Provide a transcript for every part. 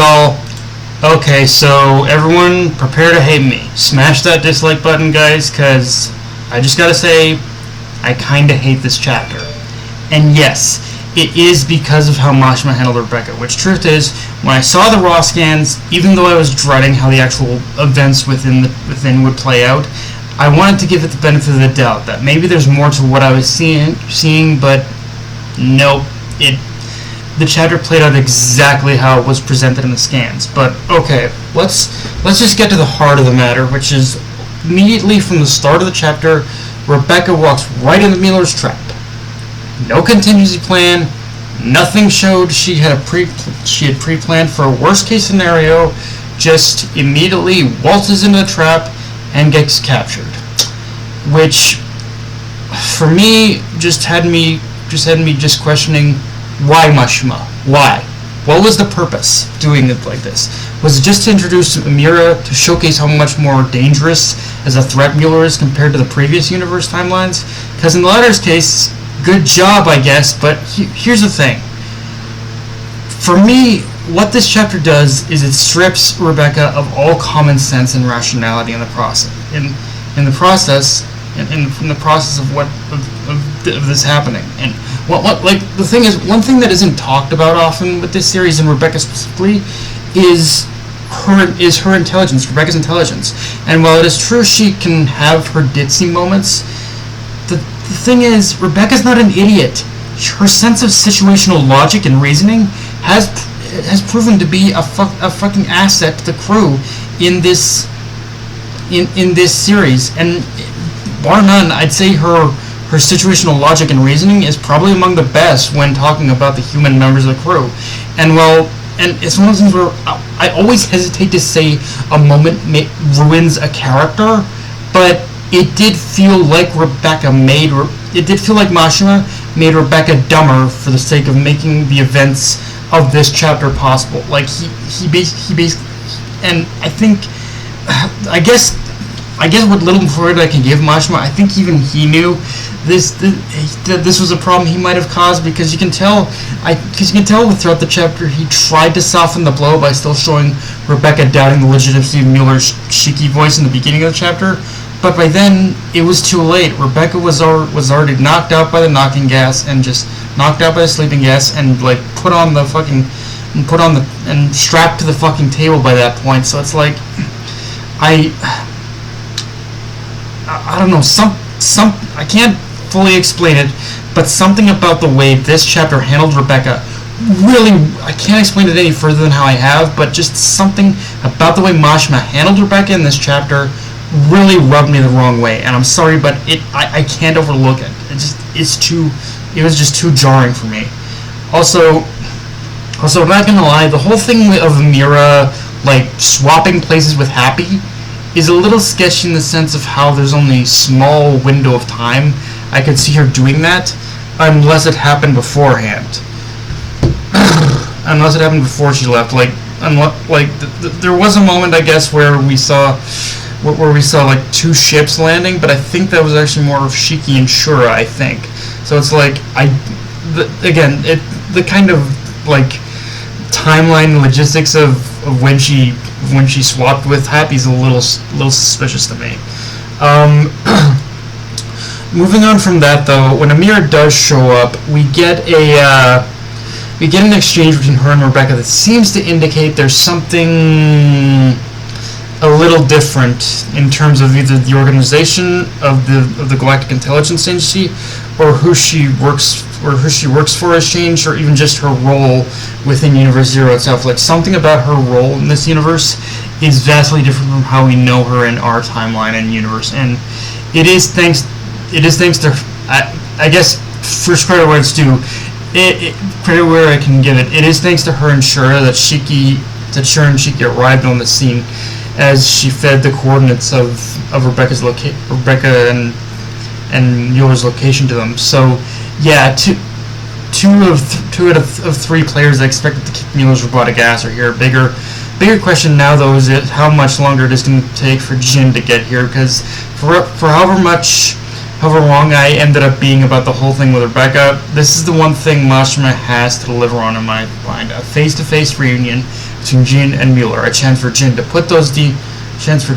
y'all. Okay, so everyone prepare to hate me. Smash that dislike button, guys, because I just gotta say, I kinda hate this chapter. And yes, it is because of how Mashima handled Rebecca, which truth is, when I saw the raw scans, even though I was dreading how the actual events within would play out, I wanted to give it the benefit of the doubt, that maybe there's more to what I was seeing, but nope, the chapter played out exactly how it was presented in the scans. But okay, let's just get to the heart of the matter, which is immediately from the start of the chapter, Rebecca walks right into Mueller's trap. No contingency plan, nothing showed she had pre-planned for a worst case scenario, just immediately waltzes into the trap and gets captured. Which for me just had me questioning, why Mashima? Why? What was the purpose of doing it like this? Was it just to introduce Amira to showcase how much more dangerous as a threat Mueller is compared to the previous universe timelines? Because in the latter's case, good job, I guess, but here's the thing. For me, what this chapter does is it strips Rebecca of all common sense and rationality in the process. In the process of this happening. And like the thing is, one thing that isn't talked about often with this series, and Rebecca specifically, is her intelligence, Rebecca's intelligence. And while it is true she can have her ditzy moments, the thing is, Rebecca's not an idiot. Her sense of situational logic and reasoning has proven to be a fucking asset to the crew in this series. And bar none, I'd say her situational logic and reasoning is probably among the best when talking about the human members of the crew. And it's one of those things where I always hesitate to say a moment ruins a character, but it did feel like Mashima made Rebecca dumber for the sake of making the events of this chapter possible. Like he basically, and I guess what little credit I can give Mashima, I think even he knew this was a problem he might have caused, because you can tell throughout the chapter he tried to soften the blow by still showing Rebecca doubting the legitimacy of Mueller's cheeky voice in the beginning of the chapter. But by then it was too late. Rebecca was already knocked out by the knocking gas and just knocked out by the sleeping gas and like and strapped to the fucking table by that point. So it's like I don't know, I can't fully explain it, but something about the way this chapter handled Rebecca really, I can't explain it any further than how I have, but just something about the way Mashima handled Rebecca in this chapter really rubbed me the wrong way. And I'm sorry, but I can't overlook it. It was just too jarring for me. Also, I'm not gonna lie, the whole thing of Amira like swapping places with Happy is a little sketchy in the sense of how there's only a small window of time I could see her doing that, unless it happened beforehand. Unless it happened before she left. There was a moment, I guess, where we saw like two ships landing, but I think that was actually more of Shiki and Shura, I think. So it's like the kind of like timeline and logistics of when she swapped with Happy's a little suspicious to me. Moving on from that, though, when Amira does show up, we get an exchange between her and Rebecca that seems to indicate there's something a little different in terms of either the organization of the Galactic Intelligence Agency, or who she works for has changed, or even just her role within Universe Zero itself. Like, something about her role in this universe is vastly different from how we know her in our timeline and universe. And it is thanks to, I guess, first credit where it's due. Credit where I can give it. It is thanks to her and Shura that Shura and Shiki arrived on the scene, as she fed the coordinates of Rebecca and Mueller's location to them. So yeah, two out of three players that expected to kick Mueller's robotic ass are here. Bigger question now, though, is how much longer it is going to take for Jin to get here, because for however wrong I ended up being about the whole thing with Rebecca, this is the one thing Mashima has to deliver on in my mind: a face-to-face reunion between Jin and Mueller. A chance for Jin to put those chance for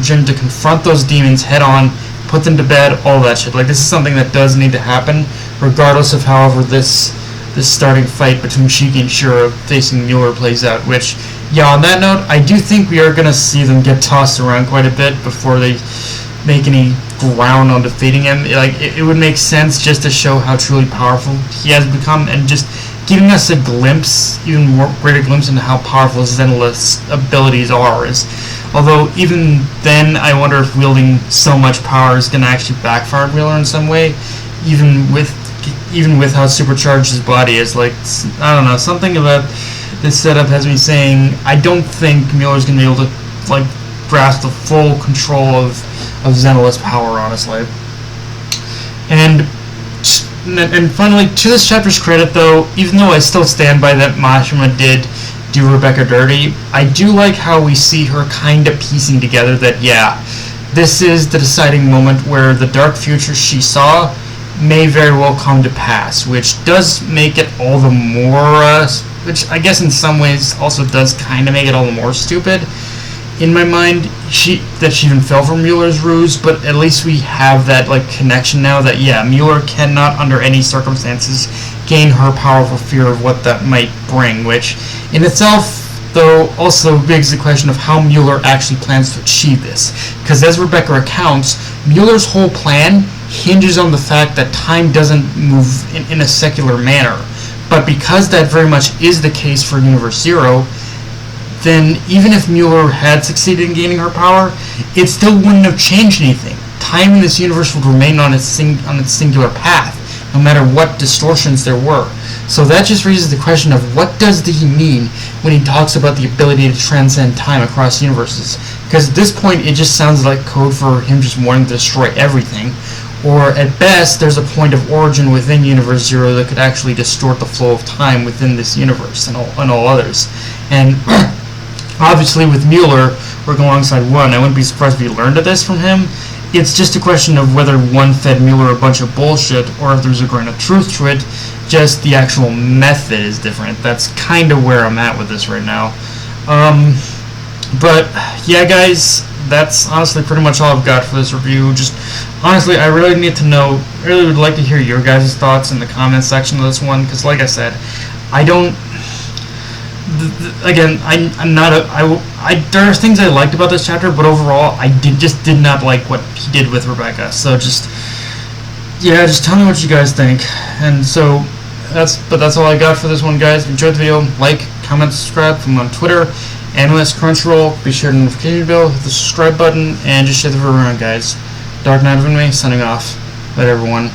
Jin to confront those demons head on, put them to bed, all that shit. Like, this is something that does need to happen, regardless of however this starting fight between Shiki and Shura facing Mueller plays out. Which, yeah, on that note, I do think we are gonna see them get tossed around quite a bit before they make any ground on defeating him. Like, it would make sense just to show how truly powerful he has become, and just giving us a glimpse, even more greater glimpse into how powerful Zenith's abilities are. Although even then, I wonder if wielding so much power is going to actually backfire on Mueller in some way, even with how supercharged his body is. Like, I don't know, something about this setup has me saying I don't think Mueller's going to be able to, like, grasp the full control of Zenith's power, honestly. And finally, to this chapter's credit, though, even though I still stand by that Mashima did do Rebecca dirty, I do like how we see her kind of piecing together that, yeah, this is the deciding moment where the dark future she saw may very well come to pass, which does make it all the more, which I guess in some ways also does kind of make it all the more stupid. In my mind, she even fell for Mueller's ruse, but at least we have that, like, connection now that, yeah, Mueller cannot under any circumstances gain her powerful fear of what that might bring, which in itself, though, also begs the question of how Mueller actually plans to achieve this. Because as Rebecca recounts, Mueller's whole plan hinges on the fact that time doesn't move in a secular manner. But because that very much is the case for Universe Zero, then even if Mueller had succeeded in gaining her power, it still wouldn't have changed anything. Time in this universe would remain on its singular path, no matter what distortions there were. So that just raises the question of what does he mean when he talks about the ability to transcend time across universes? Because at this point, it just sounds like code for him just wanting to destroy everything. Or at best, there's a point of origin within Universe Zero that could actually distort the flow of time within this universe and all others. And obviously, with Mueller working alongside One, I wouldn't be surprised if we learned of this from him. It's just a question of whether One fed Mueller a bunch of bullshit or if there's a grain of truth to it, just the actual method is different. That's kind of where I'm at with this right now. But, yeah, guys, that's honestly pretty much all I've got for this review. Just, honestly, I really need to know, really would like to hear your guys' thoughts in the comments section of this one, because like I said, I don't, again, I'm not there are things I liked about this chapter, but overall, I did not like what he did with Rebecca. So just tell me what you guys think. And so that's all I got for this one, guys. If you enjoyed the video, like, comment, subscribe. From on Twitter, Analyst, Crunchyroll. Be sure to notification bell, hit the subscribe button, and just share the video around, guys. Dark Knight of Me, signing off. Later, everyone.